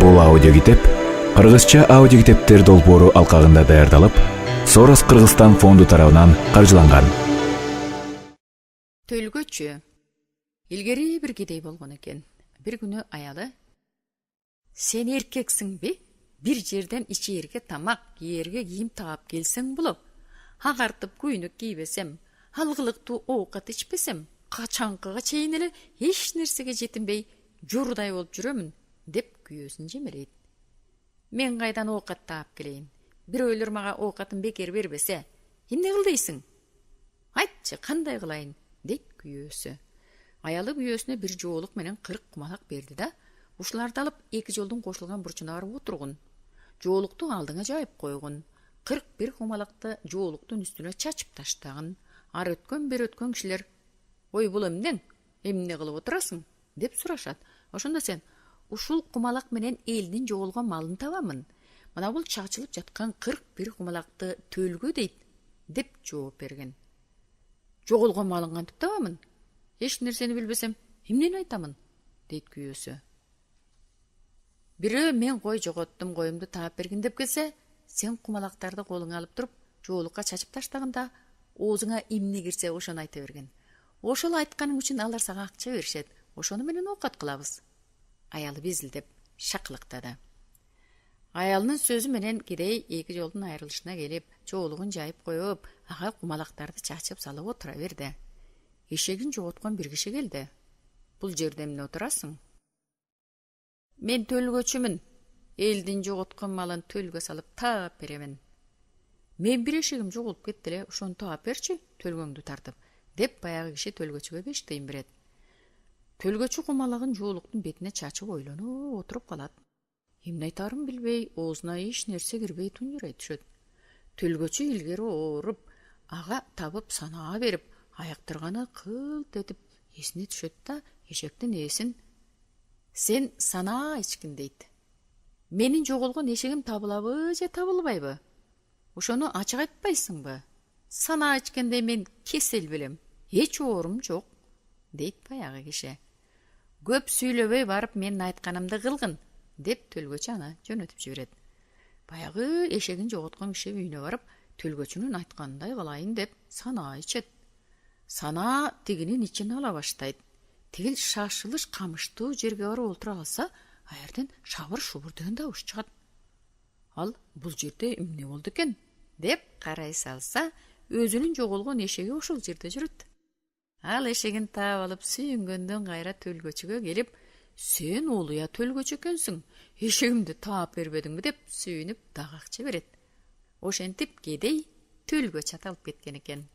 Бул аудиокитеп кыргызча аудиокитептер долбоору алкагында даярдалып, Сорос Кыргызстан фонду тарабынан каржыланган. Төлгөчү. Илгери бир кедей болгон экен. Бир күнү аялы: "Сен эркексиңби? Бир жерден ичээрге тамак, кийерге кийим таап келсең болот. Агартып күйнөк кийбесем, алгылыктуу оокат ичпесем, качанкыга чейин эле эч нерсеге жетинбей журдай болуп жүрөмүн", деп күйөөсүн жемелейт. "Мен кайдан оокат таап келейин? Бирөөлөр мага оокатын бекер бербесе, эмне кыл дейсиң? Айтчы, кандай кылайын?" дейт күйөөсү. Аялы күйөөсүнө бир жоолук менен 40 кумалак берди да, ушуларды алып эки жолдун кошулган бурчуна барып отургун. Жоолукту алдыңа жайып койгун. 41 кумалакты жоолуктун үстүнө чачып таштагын. Ар өткөн бер өткөн кишилер: "Ой, бул эмнең? Эмне кылып отурасың?" деп сурашат. Ошондо сен: "Ушул кумалак менен элдин жоголгон малын табамын. Мына бул чачылып жаткан 41 кумалакты төлгө дейт", деп жооп берген. "Жоголгон малын кантип табамын? Эч нерсени билбесем, эмнени айтамын?" дейт күйөөсү. "Бирөө мен кой жоготтум, коюмду таап бергин деп келсе, сен кумалактарды колуңа алып туруп, жоолукка чачып таштаганда, оозуңа эмне кирсе ошону айта берген. Ошол айтканың үчүн алар сага акча беришет. Ошону менен оокат кылабыз." Аялы безилдеп шакылыктады. Аялынын сөзү менен кедей эки жолдун айрылышына келип, жоолугун жайып коюп, ага кумалактарды чачып салып отура берди. Эшегин жоготкон бир киши келди. "Бул жерде эмне отурасың?" "Мен төлгөчүмүн. Элдин жоготкон малын төлгө салып таап беремин." "Мен бир эшегим жоголуп кетти эле, ошону таап берчи, төлгөңдү тартып", деп баягы киши төлгөчүгө 5 тыйын берет. Төлгөчү кумалагын жоолуктун бетине чачып ойлонуп отуруп калат. Эмне айтаарын билбей, оозуна эч нерсе кирбей тунжурай түшөт. Төлгөчү илгери ооруп, ага табып санаа берип, аяктырганы кылт этип эсине түшөт да, эшектин ээсин: "Сен санаа эчкин", дейт. "Менин жоголгон эшегим табылабы же табылбайбы? Ошону ачык айтпайсыңбы? Санаа эчкенде мен кесел белем, эч оорум жок", дейт баягы киши. "Көп сүйлөбөй барып менин айтканымды кылгын", деп төлгөчү аны жөнөтүп жиберет. Баягы эшегин жоготкон киши үйүнө барып, төлгөчүнүн айтканындай кылайын деп санаа ичет. Санаа тигинин ичин ала баштайт. Тигил шашылыш камыштуу жерге барып олтура калса, аерден шабыр-шубыр деген добуш чыгат. Ал "Бул жерде эмне болду экен?" деп карай салса, өзүнүн жоголгон эшеги ошол жерде жүрөт. Ал эшегин таап алып сүйүнгөндөн кайра төлгөчүгө келип: "Сен олуя төлгөчү экенсиң, эшегимди таап бербедиңби?" деп сүйүнүп дагы акча берет. Ошентип кедей төлгөчү аталып кеткен экен.